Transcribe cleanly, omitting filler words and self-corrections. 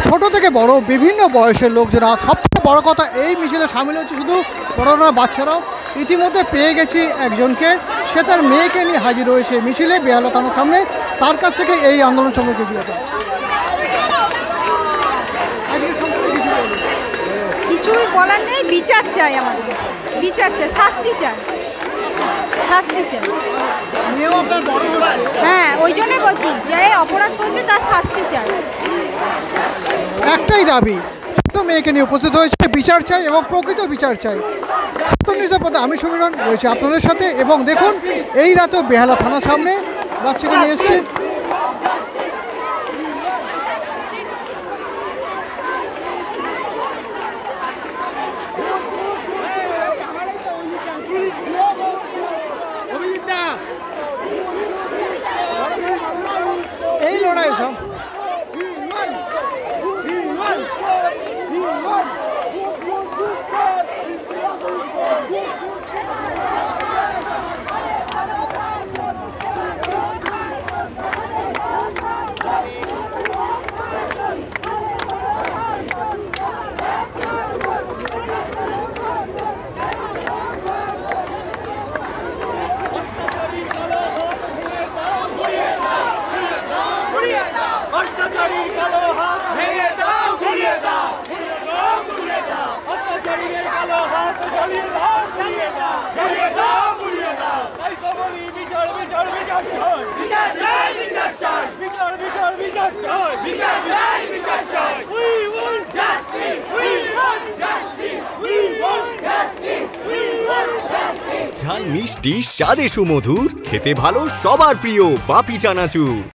ছোট থেকে বড় বিভিন্ন বয়সের লোকজন। আর সবথেকে বড় কথা, এই মিছিলে সামিল হচ্ছে শুধু বড়রা, বাচ্চারাও। ইতিমধ্যে পেয়ে গেছি একজনকে, সে তার মেয়েকে নিয়ে হাজির হয়েছে মিছিলে বেহালা থানার সামনে। তার কাছ থেকে এই আন্দোলন সম্পর্কে জিজ্ঞাসা। কিছুই বলার নেই, বিচার চাই, আমাদের বিচার চাই, শাস্তি চাই, শাস্তি চাই। হ্যাঁ, ওই জন্যই বলছি, যে অপরাধ করেছে তার শাস্তি চাই। একটাই দাবি, ছোট মেয়েকে নিয়ে উপস্থিত হয়েছে, বিচার চাই এবং প্রকৃত বিচার চাই। পথে আমি সমীরণ রয়েছে আপনাদের সাথে। এবং দেখুন, এই রাতেও বেহালা থানার সামনে বাচ্চাকে নিয়ে এসছে। এই লড়াই সব ঝাল মিষ্টি স্বাদে সুমধুর, খেতে ভালো সবার প্রিয় বাপি চানাচুর।